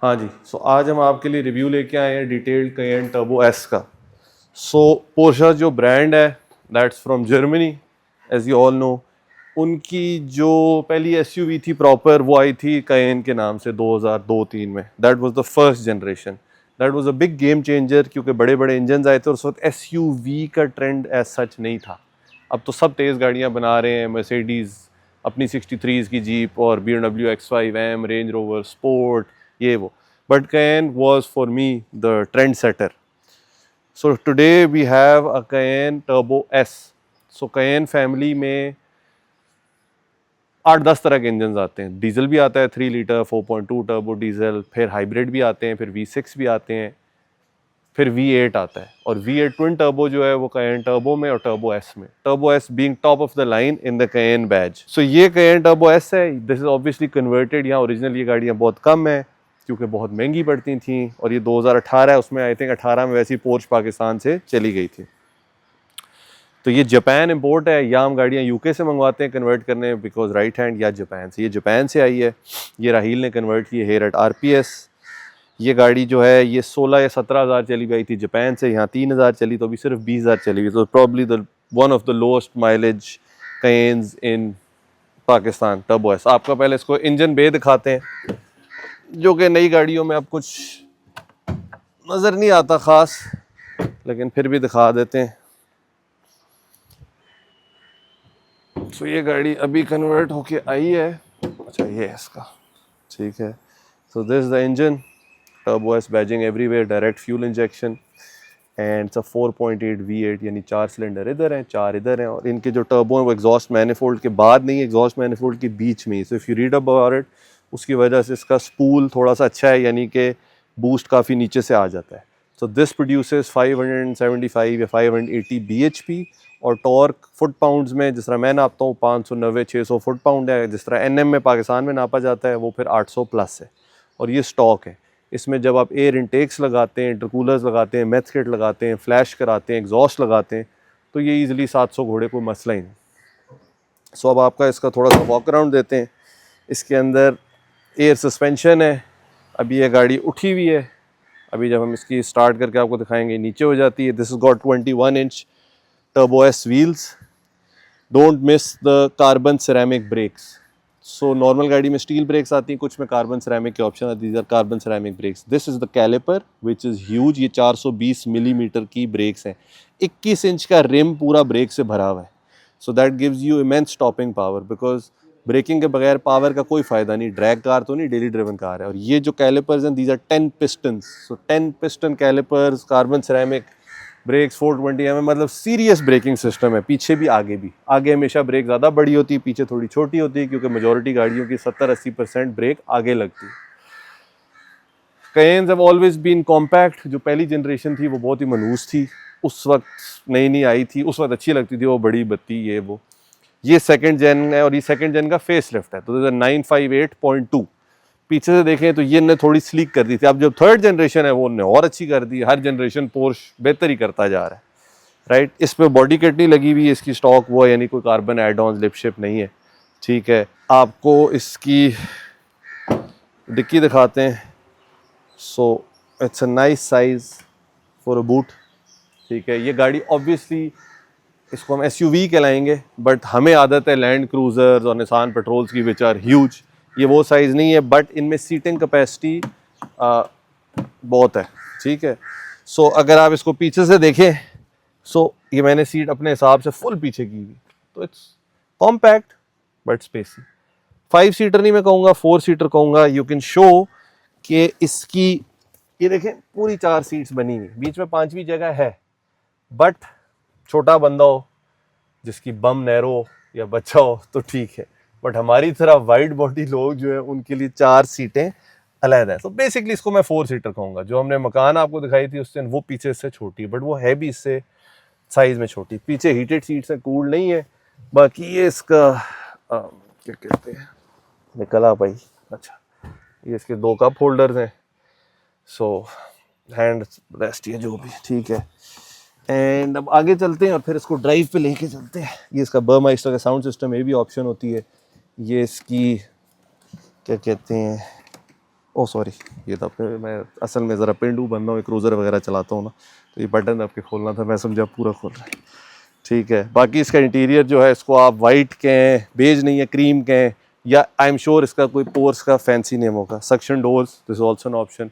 हाँ जी, सो आज हम आपके लिए रिव्यू लेके आए हैं डिटेल्ड कैयन टर्बो एस का। सो पोर्शा जो ब्रांड है that's from Germany, as you all know. उनकी जो पहली एसयूवी थी प्रॉपर वो आई थी कैयन के नाम से 2002-3 में। That was the first generation. That was a big game changer क्योंकि बड़े बड़े इंजन आए थे और उस वक्त एसयूवी का ट्रेंड एज सच नहीं था। अब तो सब तेज़ गाड़ियाँ बना रहे हैं, मर्सिडीज़ अपनी 63s की जीप और BMW X5M, range rover sport, ये वो। But Cayenne was for me the trendsetter. So today we have a Cayenne Turbo S. So Cayenne family में 8-10 तरह के इंजन आते हैं। डीजल भी आता है 3 लीटर 4.2 टर्बो डीजल, फिर हाइब्रिड भी आते हैं, फिर V6 भी आते हैं, फिर V8 आता है। और V8 ट्विन टर्बो जो है वो Cayenne टर्बो में और टर्बो एस में, turbo S being top of the line in the Cayenne badge. So ये Cayenne टर्बो एस है। This is obviously converted. यहाँ ओरिजिनल ये गाड़ियाँ बहुत कम है क्योंकि बहुत महंगी पड़ती थी और ये 2018 है, उसमें आई थिंक 18 में वैसी पोर्च पाकिस्तान से चली गई थी। तो ये जापान इंपोर्ट है, या हम गाड़ियाँ यूके से मंगवाते हैं कन्वर्ट करने बिकॉज राइट हैंड, या जापान से। ये जापान से आई है, ये राहील ने कन्वर्ट की है हेयर एट RPS। ये गाड़ी जो है ये 16 या 17 हज़ार चली गई थी जापान से, यहाँ 3,000 चली, तो अभी सिर्फ 20,000 चली हुई। तो probably the one of the lowest mileage Cayennes in Pakistan turbo S. आपका पहले इसको इंजन बे दिखाते हैं जो कि नई गाड़ियों में अब कुछ नज़र नहीं आता ख़ास, लेकिन फिर भी दिखा देते हैं। तो ये गाड़ी अभी कन्वर्ट होके आई है। अच्छा ये है इसका, ठीक है। So this the engine, turbo S badging everywhere, direct fuel injection and it's a 4.8 V8, यानी 4 सिलेंडर इधर हैं 4 इधर हैं। और इनके जो टर्बो हैं वो एग्जॉस्ट मैनिफोल्ड के बाद नहीं, एग्जॉस्ट मैनिफोल्ड के बीच में। So if you read about it, उसकी वजह से इसका स्पूल थोड़ा सा अच्छा है, यानी कि बूस्ट काफ़ी नीचे से आ जाता है। सो दिस प्रोड्यूसेस 575 या 580 bhp और टॉर्क फुट पाउंड्स में जिस तरह मैं नापता हूँ 590-600 फुट पाउंड है। जिस तरह NM में पाकिस्तान में नापा जाता है वो फिर 800 प्लस है। और ये स्टॉक है। इसमें जब आप एयर इंटेक्स लगाते हैं, इंटरकूलर्स लगाते हैं, मेथ किट लगाते हैं, फ्लैश कराते हैं, एग्जॉस्ट लगाते हैं, तो ये ईजिली 700 घोड़े कोई मसला ही नहीं। सो अब आपका इसका थोड़ा सा वॉक अराउंड देते हैं। इसके अंदर एयर सस्पेंशन है। अभी ये गाड़ी उठी हुई है, अभी जब हम इसकी स्टार्ट करके आपको दिखाएंगे नीचे हो जाती है। This is got 21 inch turbo S wheels. Don't miss the carbon ceramic brakes. So normal गाड़ी में स्टील ब्रेक्स आती हैं, कुछ में कार्बन सिरेमिक के ऑप्शन आती है। Carbon ceramic brakes. This is the caliper which is huge. ये 420 मिलीमीटर की ब्रेक्स हैं। 21 इंच का रिम पूरा ब्रेक से भरा हुआ है। So that gives you immense stopping power, because braking के बगैर पावर का कोई फ़ायदा नहीं। ड्रैग कार तो नहीं, डेली ड्रिवन कार है। और ये जो कैलिपर्स हैं, these are 10 pistons. So 10 piston calipers, carbon ceramic brakes, 420 mm, मतलब सीरियस ब्रेकिंग सिस्टम है। पीछे भी आगे भी। आगे हमेशा ब्रेक ज़्यादा बड़ी होती है, पीछे थोड़ी छोटी होती है, क्योंकि मेजॉरिटी गाड़ियों की 70-80% ब्रेक आगे लगती है। कैयन्स हैव ऑलवेज बीन कॉम्पैक्ट। जो पहली जनरेशन थी वो बहुत ही मनहूस थी, उस वक्त नई नई आई थी, उस वक्त अच्छी लगती थी, वो बड़ी बत्ती ये वो। ये सेकंड जेन है और ये सेकंड जेन का फेस लिफ्ट है। तो 958.2 पीछे से देखें तो ये ने थोड़ी स्लीक कर दी थी। अब जब थर्ड जनरेशन है वो उन्होंने और अच्छी कर दी। हर जनरेशन पोर्श बेहतर ही करता जा रहा है, राइट। इस पे बॉडी किट नहीं लगी हुई, इसकी स्टॉक वो है, यानी कोई carbon add on lip ship नहीं है, ठीक है। आपको इसकी डिक्की दिखाते हैं। So it's a nice size for a boot, ठीक है। ये गाड़ी ऑब्वियसली इसको हम SUV कहलाएंगे, बट हमें आदत है लैंड क्रूजर्स और निसान पेट्रोल्स की विच आर ह्यूज। ये वो साइज़ नहीं है, बट इनमें सीटिंग कैपेसिटी बहुत है, ठीक है। सो अगर आप इसको पीछे से देखें, सो ये मैंने सीट अपने हिसाब से फुल पीछे की हुई, तो it's compact but spacey. 5 seater नहीं मैं कहूँगा, 4 सीटर कहूँगा। यू कैन शो कि इसकी ये देखें पूरी 4 सीट्स बनी हुई, बीच में 5वीं जगह है। बट छोटा बंदा हो, जिसकी बम नैरो या बच्चा हो तो ठीक है, बट हमारी तरह वाइड बॉडी लोग जो है उनके लिए 4 सीटें अलग है। तो बेसिकली इसको मैं 4 सीटर कहूँगा। जो हमने मकान आपको दिखाई थी उससे वो पीछे से छोटी है, बट वो है भी इससे साइज में छोटी। पीछे हीटेड सीट्स है, कूल नहीं है। बाकी ये इसका क्या कहते हैं, निकला भाई, अच्छा ये इसके 2 कप होल्डर्स हैं। सो हैंड रेस्ट ये जो भी ठीक है। एंड अब आगे चलते हैं और फिर इसको ड्राइव पे लेके चलते हैं। ये इसका बर्माइस्टर का साउंड सिस्टम, ये भी ऑप्शन होती है। ये इसकी क्या कहते हैं, ओ सॉरी, ये तो अपने मैं असल में ज़रा पेंडू बन रहा हूँ, क्रूज़र वगैरह चलाता हूँ ना, तो ये बटन आपके खोलना था, मैं समझा पूरा खोल रहा है। ठीक है, बाकी इसका इंटीरियर जो है इसको आप वाइट कहें, बेज नहीं है, क्रीम कहें, या आई एम श्योर इसका कोई पोर्स का फैंसी नेम होगा। Suction doors, this also an option.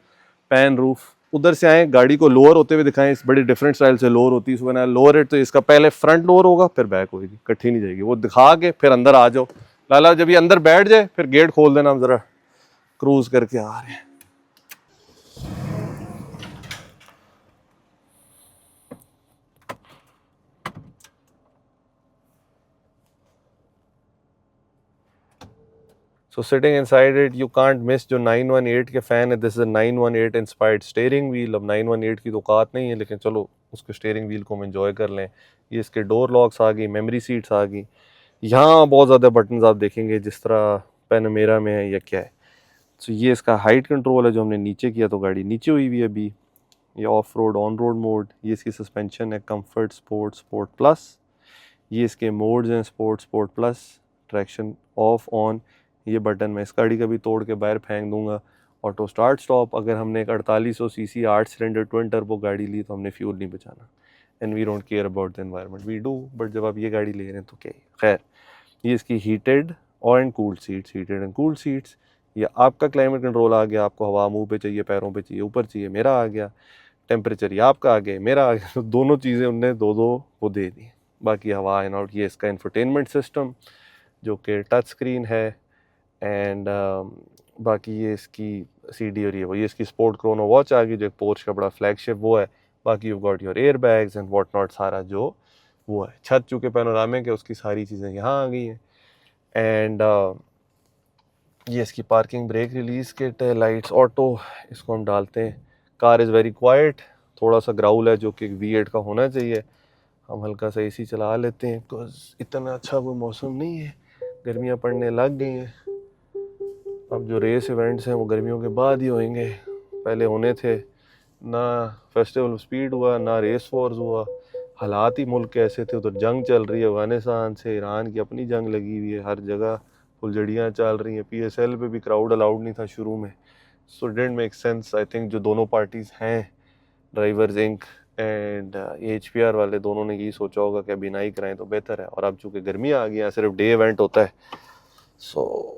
Pan roof. उधर से आए, गाड़ी को लोअर होते हुए दिखाएं, इस बड़ी डिफरेंट स्टाइल से लोअर होती है, इसको ना लोअर इट, तो इसका पहले फ्रंट लोअर होगा फिर बैक होगी, इकट्ठी नहीं जाएगी, वो दिखा के फिर अंदर आ जाओ। लाला जब ये अंदर बैठ जाए फिर गेट खोल देना, हम जरा क्रूज करके आ रहे हैं। So sitting inside it, you can't miss जो 918 के फैन है, this is 918 inspired steering wheel. अब 918 की तो औकात नहीं है, लेकिन चलो उसके स्टीयरिंग व्हील को हम एंजॉय कर लें। ये इसके डोर लॉक्स आ गई, मेमोरी सीट्स आ गई। यहाँ बहुत ज़्यादा बटन्स आप देखेंगे जिस तरह पैनामेरा में है या क्या है। तो ये इसका हाइट कंट्रोल है, जो हमने नीचे किया तो गाड़ी नीचे हुई हुई है अभी। ये of road on road mode, ये इसकी सस्पेंशन है, कंफर्ट, स्पोर्ट, स्पोर्ट प्लस। ये इसके मोड्स हैं, sport, sport plus, traction of on. ये बटन मैं इस गाड़ी का भी तोड़ के बाहर फेंक दूंगा। Auto start stop. अगर हमने एक 4800 सीसी 8 सिलेंडर ट्विन टर्बो गाड़ी ली तो हमने फ्यूल नहीं बचाना, and we don't care about the environment, we do, but जब आप ये गाड़ी ले रहे हैं तो क्या ही। खैर, ये इसकी हीटेड और and cooled seats, heated and cooled seats. ये आपका क्लाइमेट कंट्रोल आ गया, आपको हवा मुंह पे चाहिए, पैरों पे चाहिए, ऊपर चाहिए, मेरा आ गया। टेम्परेचर ये आपका आ गया, मेरा आ गया, तो दोनों चीज़ें उनने दो दो वो दे दी। बाकी हवा इन आउट। ये इसका इंफोटेनमेंट सिस्टम जो कि टच स्क्रीन है, एंड बाकी ये इसकी CD और ये इसकी स्पोर्ट क्रोनो वॉच आ गई, जो एक पोर्श का बड़ा फ्लैगशिप वो है। बाकी you got your air bags and what not, सारा जो वो है। छत चूँकि पैनोरामिक है, उसकी सारी चीज़ें यहाँ आ गई हैं। एंड ये इसकी पार्किंग ब्रेक रिलीज़ किट है, लाइट्स ऑटो, इसको हम डालते हैं। कार इज़ वेरी क्वाइट, थोड़ा सा ग्राउल है जो कि V8 का होना चाहिए। हम हल्का सा AC चला लेते हैं, बिकॉज इतना अच्छा वो मौसम नहीं है, गर्मियाँ पड़ने लग गई हैं। अब जो रेस इवेंट्स हैं वो गर्मियों के बाद ही होंगे, पहले होने थे ना। फेस्टिवल ऑफ स्पीड हुआ ना, रेस वॉर्स हुआ। हालात ही मुल्क के ऐसे थे, उधर जंग चल रही है, अफगानिस्तान से ईरान की अपनी जंग लगी हुई है, हर जगह फुलझड़ियाँ चल रही हैं। PSL पे भी क्राउड अलाउड नहीं था शुरू में, so didn't make sense. I think जो दोनों पार्टीज़ हैं, ड्राइवर्स इंक एंड HPR वाले, दोनों ने यही सोचा होगा कि अभी ना ही कराएं तो बेहतर है। और अब चूँकि गर्मी आ गई है, सिर्फ डे इवेंट होता है, सो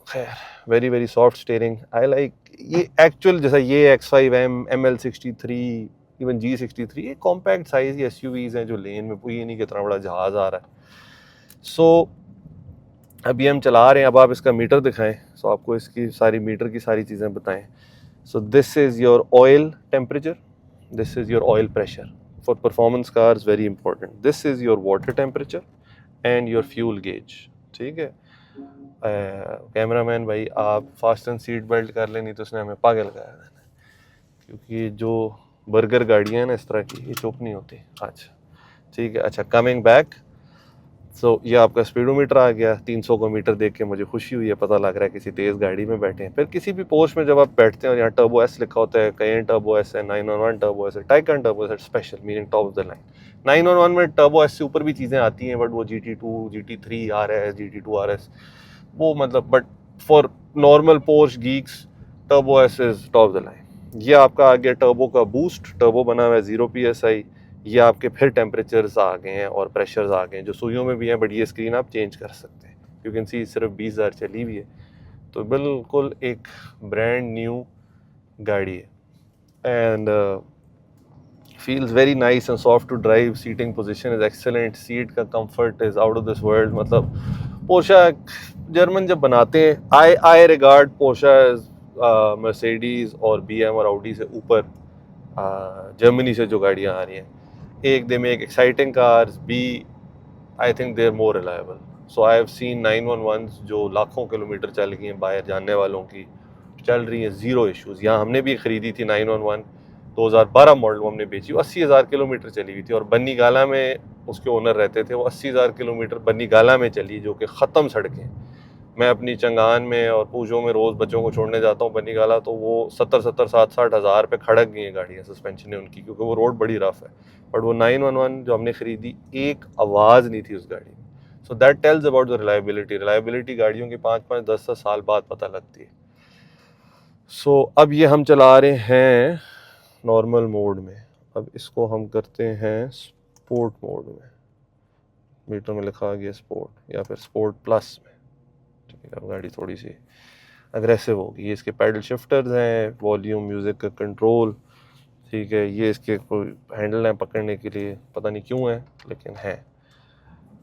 खैर very very soft steering I like. ये एक्चुअल जैसा ये X5M, ML63, इवन G63, ये कॉम्पैक्ट साइज SUVs हैं जो लेन में, ये नहीं कि इतना बड़ा जहाज आ रहा है। सो अभी हम चला रहे हैं, अब आप इसका मीटर दिखाएं, सो आपको इसकी सारी मीटर की सारी चीज़ें बताएं। So this is your oil temperature, this is your oil pressure, for performance cars very important. This is your water temperature and your fuel gauge. ठीक है, कैमरामैन भाई आप फास्टन सीट बेल्ट कर लेनी, तो उसने हमें पागल कर देना, क्योंकि जो बर्गर गाड़ियाँ हैं ना इस तरह की, ये चुप नहीं होती। अच्छा ठीक है, अच्छा कमिंग बैक, सो ये आपका स्पीडोमीटर आ गया। 300 को मीटर देख के मुझे खुशी हुई है, पता लग रहा है किसी तेज़ गाड़ी में बैठे हैं। फिर किसी भी पोर्श में जब आप बैठते हैं और यहाँ टर्बो S लिखा होता है, कई टर्बो S है, 911 टर्बो S है, tycoon turbo S special, meaning top of the line. 911 में टर्बो S से ऊपर भी चीज़ें आती हैं, बट वो GT2, GT3 RS, GT2 RS वो मतलब, but for normal Porsche Geeks turbo S is top the line. ये आपका आ गया टर्बो का बूस्ट, टर्बो बना हुआ है 0 PSI। ये आपके फिर टेम्परेचर्स आ गए हैं और प्रेशर्स आ गए हैं जो सुइयों में भी हैं, बट ये स्क्रीन आप चेंज कर सकते हैं। यू कैन सी सिर्फ 20,000 चली हुई है, तो बिल्कुल एक ब्रांड न्यू गाड़ी है। And feels very nice and soft to drive, seating position is excellent, seat का comfort is out of this world। मतलब पोर्शा जर्मन जब बनाते हैं, आई रिगार्ड पोर्शा मर्सिडीज और BM और ऑडी से ऊपर जर्मनी से जो गाड़ियाँ आ रही हैं, एक दे में एक exciting cars, be I think they are more reliable. So I have seen 911s जो लाखों किलोमीटर चल गई हैं, बाहर जानने वालों की चल रही हैं, ज़ीरो इश्यूज़। यहाँ हमने भी ख़रीदी थी 911 2012 मॉडल, वो हमने बेची, वो 80,000 किलोमीटर चली हुई थी। और बन्नी गाला में उसके ओनर रहते थे, वो 80,000 किलोमीटर बन्नी गाला में चली, जो कि ख़त्म सड़कें। मैं अपनी चंगान में और पूजों में रोज़ बच्चों को छोड़ने जाता हूँ बन्नी गाला, तो वो 70-60 हज़ार पे खड़क गई हैं गाड़ियाँ, सस्पेंशन है उनकी, क्योंकि वो रोड बड़ी रफ़ है। बट वो 911 जो हमने ख़रीदी, एक आवाज़ नहीं थी उस गाड़ी में। So that tells about the reliability. Reliability गाड़ियों की 5-5, 10-10 साल बाद पता लगती है। सो अब ये हम चला रहे हैं नॉर्मल मोड में, अब इसको हम करते हैं स्पोर्ट मोड में। मीटर में लिखा गया स्पोर्ट या फिर स्पोर्ट प्लस में। ठीक है, अब गाड़ी थोड़ी सी अग्रेसिव होगी। ये इसके पैडल शिफ्टर्स हैं, वॉल्यूम, म्यूज़िक का कंट्रोल। ठीक है, ये इसके कोई हैंडल हैं पकड़ने के लिए, पता नहीं क्यों है लेकिन है।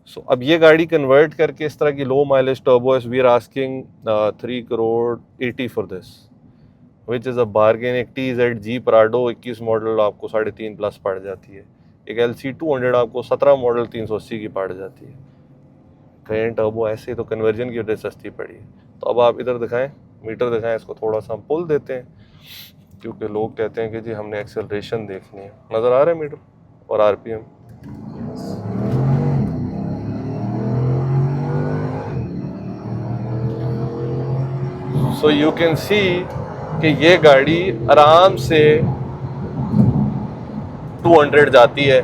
सो अब ये गाड़ी कन्वर्ट करके इस तरह की low mileage turbo S we are asking 3 crore 80 for this, which is a bargain. एक TZ G प्राडो 21 मॉडल आपको 3.5 प्लस पड़ जाती है। एक LC 200 आपको 17 मॉडल 380 की पड़ जाती है। कहीं टर्बो ऐसे तो कन्वर्जन की वजह से सस्ती पड़ी है। तो अब आप इधर दिखाएं, मीटर दिखाएं, इसको थोड़ा सा हम पुल देते हैं क्योंकि लोग कहते हैं कि जी हमने एक्सेलरेशन देखनी है। नज़र आ रहा है मीटर और RPM। So you can see कि ये गाड़ी आराम से 200 जाती है,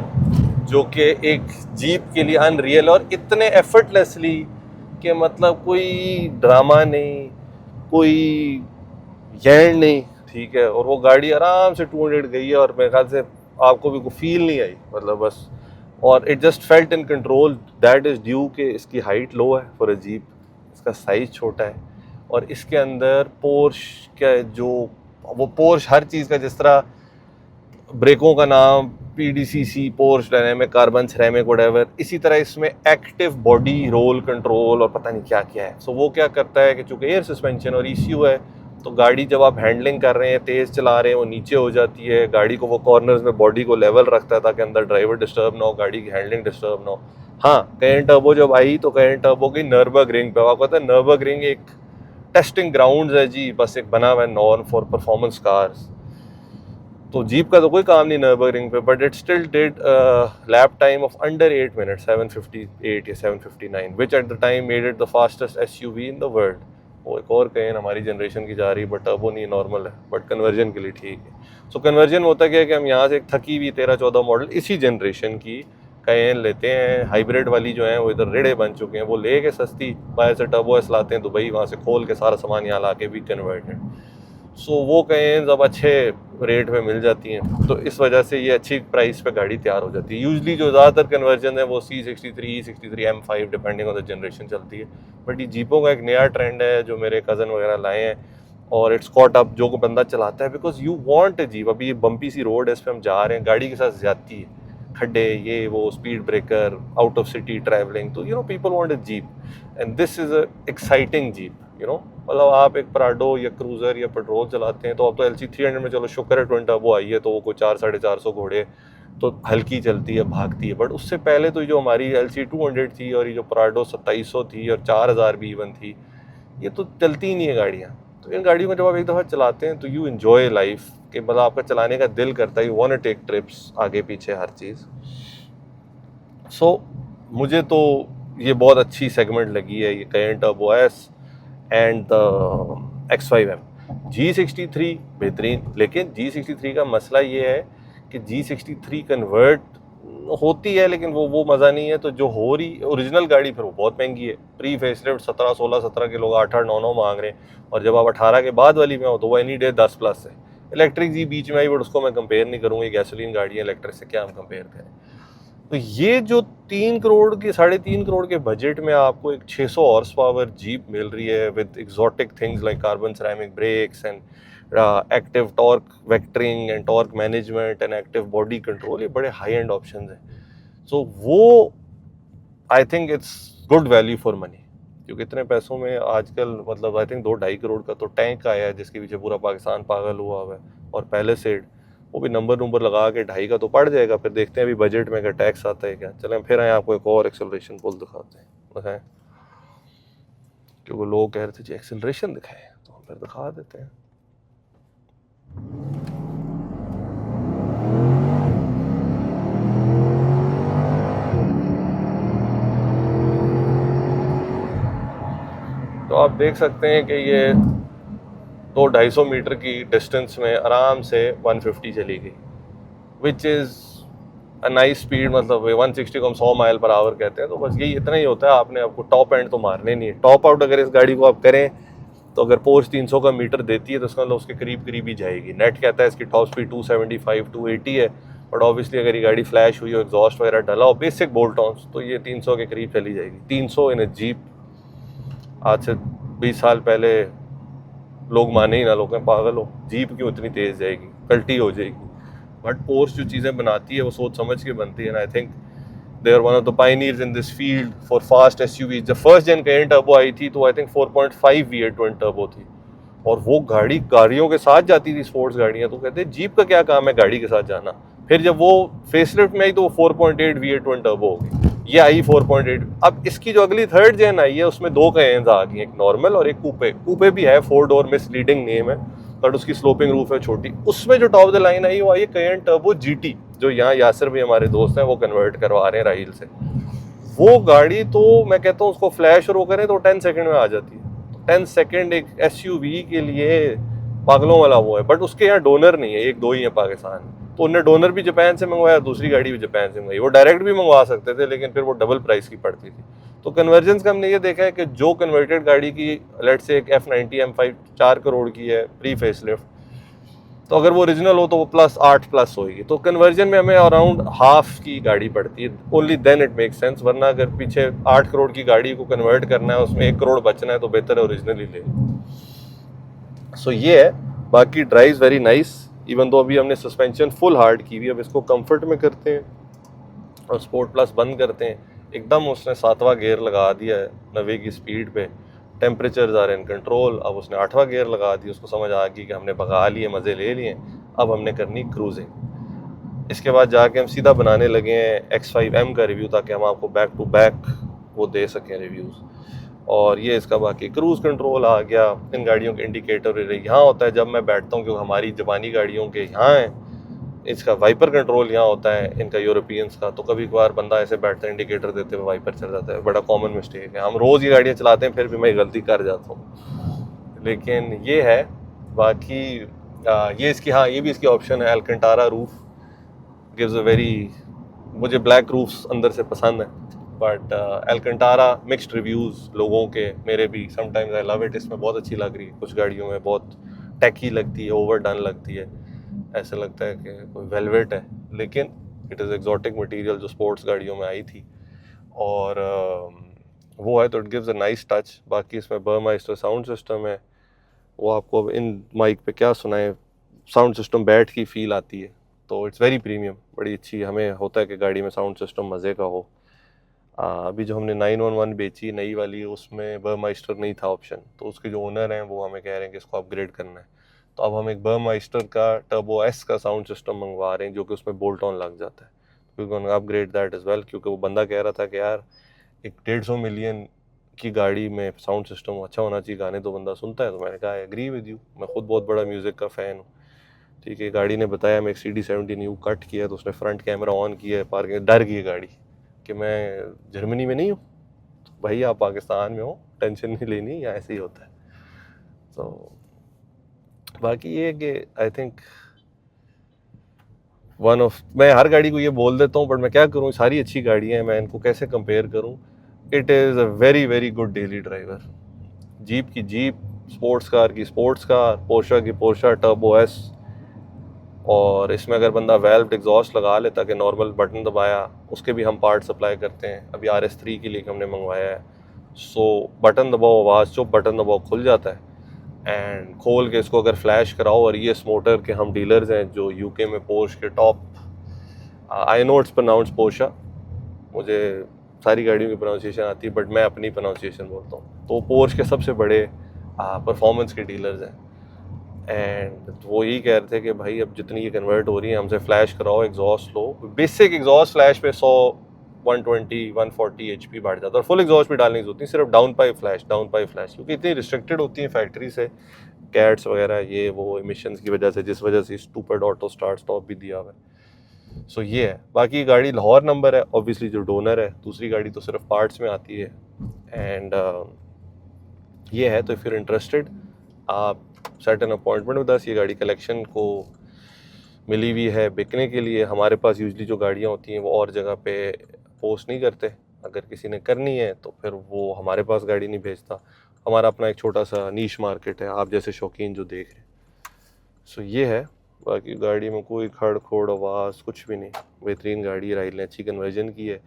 जो कि एक जीप के लिए अनरियल, और इतने एफर्टलेसली कि मतलब कोई ड्रामा नहीं, कोई यैंड नहीं। ठीक है, और वो गाड़ी आराम से 200 गई है और मेरे ख्याल से आपको भी कोई फील नहीं आई, मतलब बस। और it just felt in control. That is due कि इसकी हाइट लो है फॉर अ जीप, इसका साइज़ छोटा है, और इसके अंदर पोर्श का जो वो पोर्श हर चीज़ का, जिस तरह ब्रेकों का नाम PDCC, Porsche dynamic carbon ceramic whatever, इसी तरह इसमें एक्टिव बॉडी रोल कंट्रोल और पता नहीं क्या क्या है। सो वो क्या करता है कि चूँकि एयर सस्पेंशन और ECU है, तो गाड़ी जब आप हैंडलिंग कर रहे हैं, तेज़ चला रहे हैं, वो नीचे हो जाती है। गाड़ी को वो कॉर्नर्स में बॉडी को लेवल रखता है ताकि अंदर ड्राइवर डिस्टर्ब ना हो, गाड़ी की हैंडलिंग डिस्टर्ब ना हो। हाँ, कैयन टर्बो जब आई तो कैयन टर्बो की नürburgring पे, आपको पता है नürburgring एक टेस्टिंग ग्राउंड है जी, बस एक बना हुआ है नॉर्म फॉर परफॉर्मेंस कार्स। तो जीप का तो कोई काम नहीं नürburgring पे, but it still did lap time of under 8 minutes, 758 या 759, which at the time made it the fastest SUV in the world. वो एक और कैयन हमारी जनरेशन की जा रही है, बट टर्बो नहीं, नॉर्मल है, बट कन्वर्जन के लिए ठीक है। सो कन्वर्जन होता क्या है कि हम यहाँ से एक थकी हुई 13-14 मॉडल इसी जनरेशन की कैयन लेते हैं, हाइब्रिड वाली जो है वो इधर रेड़े बन चुके हैं, वो ले के सस्ती बाहर से टर्बो एस लाते हैं दुबई, वहाँ से खोल के सारा सामान यहाँ ला के भी कन्वर्टेड। सो वो कैयन अब अच्छे रेट में मिल जाती हैं, तो इस वजह से ये अच्छी प्राइस पे गाड़ी तैयार हो जाती है। यूजली जो ज़्यादातर कन्वर्जन है वो C63, E63, M5 depending on the generation चलती है। बट ये जीपों का एक नया ट्रेंड है जो मेरे कज़न वगैरह लाए हैं, और इट्स कॉट अप जो को बंदा चलाता है, because you want a jeep. अभी ये बम्पी सी रोड है, इस पर हम जा रहे हैं, गाड़ी के साथ ज्यादती है, खड्डे, ये वो, speed breaker, out of city travelling, तो people want a jeep, and this is a exciting jeep. मतलब आप एक प्राडो या क्रूज़र या पेट्रोल चलाते हैं तो अब तो LC 300 में चलो शुक्र है ट्विन टर्बो आई है, तो वो कोई 400-450 घोड़े, तो हल्की चलती है, भागती है। बट उससे पहले तो जो हमारी LC 200 थी और ये जो प्राडो 2700 थी और 4000 भी इवन थी, ये तो चलती ही नहीं है गाड़ियाँ। तो इन गाड़ियों में जब आप एक दफ़ा चलाते हैं तो यू इन्जॉय लाइफ, कि मतलब आपका चलाने का दिल करता है, you want to take trips आगे पीछे हर चीज़। सो मुझे तो ये बहुत अच्छी सेगमेंट लगी है, ये Cayenne turbo S and the X5M। G63 बेहतरीन, लेकिन G63 का मसला ये है कि G63 कन्वर्ट होती है लेकिन वो मज़ा नहीं है। तो जो हो रही ओरिजिनल गाड़ी फिर वो बहुत महंगी है, प्री फेसलिफ्ट 17-16-17 के लोग 8-8, 9-9 मांग रहे हैं, और जब आप 18 के बाद वाली में हो तो वो एनी डे 10 प्लस है। इलेक्ट्रिक जी बीच में आई, बट उसको मैं कंपेयर नहीं करूँगी, गैसोलीन गाड़ी है, इलेक्ट्रिक से क्या हम कंपेयर करें। तो ये जो 3 करोड़ की 3.5 करोड़ के बजट में आपको एक 600 हॉर्स पावर जीप मिल रही है with exotic things like carbon ceramic brakes and active torque vectoring and torque management and active body control, ये बड़े हाई एंड ऑप्शंस हैं। सो वो I think it's good value for money, क्योंकि इतने पैसों में आजकल मतलब आई थिंक 2-2.5 करोड़ का तो टैंक आया है जिसके पीछे पूरा पाकिस्तान पागल हुआ हुआ है, और पहले से वो भी नंबर लगा के 2.5 का तो पड़ जाएगा। फिर देखते हैं अभी बजट में अगर टैक्स आता है क्या। चलें फिर आए आपको एक और एक्सेलरेशन पुल दिखाते हैं, दिखाएं, क्योंकि लोग कह रहे थे जी एक्सेलरेशन दिखाएं, तो हम फिर दिखा देते हैं। तो आप देख सकते हैं कि ये 200-250 मीटर की डिस्टेंस में आराम से 150 चली गई, विच इज़ अ नाइस स्पीड। मतलब 160 को हम 100 माइल पर आवर कहते हैं। तो बस यही इतना ही होता है, आपने आपको टॉप एंड तो मारने नहीं है। टॉप आउट अगर इस गाड़ी को आप करें तो अगर पोर्श 300 का मीटर देती है तो उसका मतलब उसके करीब करीब ही जाएगी। नेट कहता है इसकी टॉप स्पीड 275 280 है, बट ऑब्वियसली अगर ये गाड़ी फ्लैश हुई हो, एग्जॉस्ट वगैरह डला हो, बेसिक बोल्ट ऑन्स, तो ये 300 के करीब चली जाएगी। 300 इन जीप, आज से 20 साल पहले लोग माने ही ना, लोग कहें पागल हो, जीप क्यों इतनी तेज़ जाएगी, कल्टी हो जाएगी। बट पोर्श जो चीज़ें बनाती है वो सोच समझ के बनती है, and I think they are one of the pioneers in this field for fast SUVs. जब फर्स्ट जेन कैयन टर्बो आई थी तो I think 4.5 V8 twin turbo थी, और वो गाड़ी गाड़ियों के साथ जाती थी, स्पोर्ट्स गाड़ियाँ। तो कहते हैं जीप का क्या काम है गाड़ी के साथ जाना। फिर जब वो फेसलिफ्ट में आई तो वो 4.8 V8 ट्विन टर्बो हो गई, ये आई 4.8। अब इसकी जो अगली थर्ड जेन आई है उसमें दो कैयन्स आ गई, एक नॉर्मल और एक कूपे। कूपे भी है, 4 डोर, मिसलीडिंग नेम है, बट उसकी स्लोपिंग रूफ है छोटी। उसमें जो टॉप द लाइन आई वो आई है कैयन टर्बो GT, जो यहाँ यासर भी हमारे दोस्त हैं वो कन्वर्ट करवा रहे हैं राहील से। वो गाड़ी तो मैं कहता हूँ उसको फ्लैश रो करें तो 10 सेकंड में आ जाती है। 10 सेकंड एक एसयूवी के लिए पागलों वाला वो है, बट उसके यहाँ डोनर नहीं है, एक दो ही है पाकिस्तान में। तो उनने डोनर भी जापान से मंगवाया, दूसरी गाड़ी भी जापान से मंगवाई। वो डायरेक्ट भी मंगवा सकते थे लेकिन फिर वो डबल प्राइस की पड़ती थी। तो कन्वर्जेंस का हमने ये देखा है कि जो कन्वर्टेड गाड़ी की लेट से एक F90 M5 4 करोड़ की है प्री फेसलिफ्ट, तो अगर वो ओरिजिनल हो तो वो +8+ होगी। तो कन्वर्जन में हमें अराउंड हाफ की गाड़ी पड़ती है, only then it make sense. वरना अगर पीछे 8 करोड़ की गाड़ी को कन्वर्ट करना है, उसमें 1 करोड़ बचना है, तो बेहतर है ओरिजिनल ही ले। सो ये है। बाकी drive very nice, even though अभी हमने सस्पेंशन फुल हार्ड की हुई। अब इसको कंफर्ट में करते हैं और स्पोर्ट प्लस बंद करते हैं। एकदम उसने 7वां गियर लगा दिया है 90 की स्पीड पे, टेम्परेचर आर इन कंट्रोल। अब उसने 8वां गियर लगा दिया, उसको समझ आ गई कि हमने भगा लिए, मज़े ले लिए, अब हमने करनी क्रूजिंग। इसके बाद जाके हम सीधा बनाने लगे हैं X5M का रिव्यू, ताकि हम आपको बैक टू बैक वो दे सकें रिव्यूज़। और ये इसका बाकी क्रूज़ कंट्रोल आ गया। इन गाड़ियों के इंडिकेटर यहाँ होता है जब मैं बैठता हूँ, क्योंकि हमारी जापानी गाड़ियों के यहाँ है। इसका वाइपर कंट्रोल यहाँ होता है इनका यूरोपियंस का। तो कभी कभार बंदा ऐसे बैठता है, इंडिकेटर देते हुए वाइपर चल जाता है, बड़ा कॉमन मिस्टेक है। हम रोज़ ये गाड़ियाँ चलाते हैं, फिर भी मैं गलती कर जाता हूँ, लेकिन ये है। बाकी ये इसकी, हाँ ये भी इसकी ऑप्शन है, अल्कंटारा रूफ गिव्स अ वेरी, मुझे ब्लैक रूफ्स अंदर से पसंद है, बट अल्कंटारा मिक्स्ड रिव्यूज़ लोगों के, मेरे भी समटाइम्स आई लव इट। इसमें बहुत अच्छी लग रही है, कुछ गाड़ियों में बहुत टैकी लगती है, ओवरडन लगती है, ऐसा लगता है कि कोई वेलवेट है, लेकिन इट इज़ एक्जॉटिक मटेरियल जो स्पोर्ट्स गाड़ियों में आई थी, और वो है, तो it gives a nice touch. बाकी इसमें बर्माइस्टर साउंड सिस्टम है, वो आपको अब इन माइक पे क्या सुनाए, साउंड सिस्टम बैठ की फील आती है, तो इट्स वेरी प्रीमियम, बड़ी अच्छी। हमें होता है कि गाड़ी में साउंड सिस्टम मज़े का हो। अभी जो हमने 911 बेची नई वाली, उसमें बर्माइस्टर नहीं था ऑप्शन, तो उसके जो ओनर हैं वो हमें कह रहे हैं कि इसको अपग्रेड करना है। तो अब हम एक बर्माइस्टर का टर्बो S का साउंड सिस्टम मंगवा रहे हैं, जो कि उसमें बोल्ट ऑन लग जाता है। We gonna upgrade that as well, क्योंकि वो बंदा कह रहा था कि यार एक 150 मिलियन की गाड़ी में साउंड सिस्टम अच्छा होना चाहिए, गाने तो बंदा सुनता है। तो मैंने कहा एग्री विद यू, मैं खुद बहुत बड़ा म्यूज़िक का फ़ैन हूँ। ठीक है, गाड़ी ने बताया मैं एक CD70 न्यू कट किया, तो उसने फ्रंट कैमरा ऑन किया, पार्किंग, डर गई गाड़ी कि मैं जर्मनी में नहीं हूँ। तो भाई आप पाकिस्तान में हो, टेंशन नहीं लेनी, यहाँ ऐसे ही होता है। तो बाकी ये कि आई थिंक वन ऑफ, मैं हर गाड़ी को ये बोल देता हूँ, बट मैं क्या करूँ, सारी अच्छी गाड़ियाँ हैं, मैं इनको कैसे कंपेयर करूँ। It is a very very good daily driver. Jeep की जीप, स्पोर्ट्स कार की स्पोर्ट्स कार, पोर्शा की पोर्शा टर्बो S। और इसमें अगर बंदा वेल्व्ड एग्जॉस्ट लगा लेता कि नॉर्मल बटन दबाया, उसके भी हम पार्ट सप्लाई करते हैं। अभी RS3 के लिए हमने मंगवाया है। सो बटन दबाओ, आवाज़ चुप, बटन दबाओ, खुल जाता है। एंड खोल के इसको अगर फ्लैश कराओ, और ये मोटर के हम डीलर्स हैं जो UK में पोर्श के top, I know it's pronounce Porsche, मुझे सारी गाड़ियों की प्रोनाउंसिएशन आती है, बट मैं अपनी प्रोनाउंसिएशन बोलता हूँ। तो पोर्श के सबसे बड़े परफॉर्मेंस के डीलर्स हैं। एंड वो यही कह रहे थे कि भाई अब जितनी ये कन्वर्ट हो रही है, हमसे फ्लैश कराओ, एग्जॉस्ट लो। बेसिक एग्जॉस्ट फ्लैश पे 100 120 140 HP बढ़ जाता है, और फुल एग्जॉस्ट भी डालनी होती है, सिर्फ डाउन पाइप फ्लैश, क्योंकि इतनी रिस्ट्रिक्टेड होती है फैक्ट्री से, कैट्स वगैरह, ये वो इमिशंस की वजह से, जिस वजह से स्टूपिड ऑटो स्टार्ट स्टॉप भी दिया हुआ है। सो ये है। बाकी गाड़ी लाहौर नंबर है, ऑब्वियसली जो डोनर है, दूसरी गाड़ी तो सिर्फ पार्ट्स में आती है। एंड ये है, तो इफ़ यू इंटरेस्टेड, आप set an appointment with us. ये गाड़ी कलेक्शन को मिली हुई है बिकने के लिए। हमारे पास यूजली जो गाड़ियाँ होती हैं वो और जगह पे पोस्ट नहीं करते, अगर किसी ने करनी है तो फिर वो हमारे पास गाड़ी नहीं भेजता। हमारा अपना एक छोटा सा नीश मार्केट है, आप जैसे शौकीन जो देख रहे हैं। सो ये है, बाकी गाड़ी में कोई खड़ खोड़ आवाज़ कुछ भी नहीं, बेहतरीन गाड़ी, राइल ने अच्छी कन्वर्जन की है,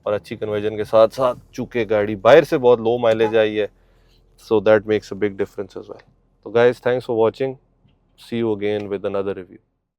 और अच्छी कन्वर्जन के साथ साथ चूँकि गाड़ी बाहर से बहुत लो माइलेज आई है, so that makes a big difference as well. So guys, thanks for watching. See you again with another review.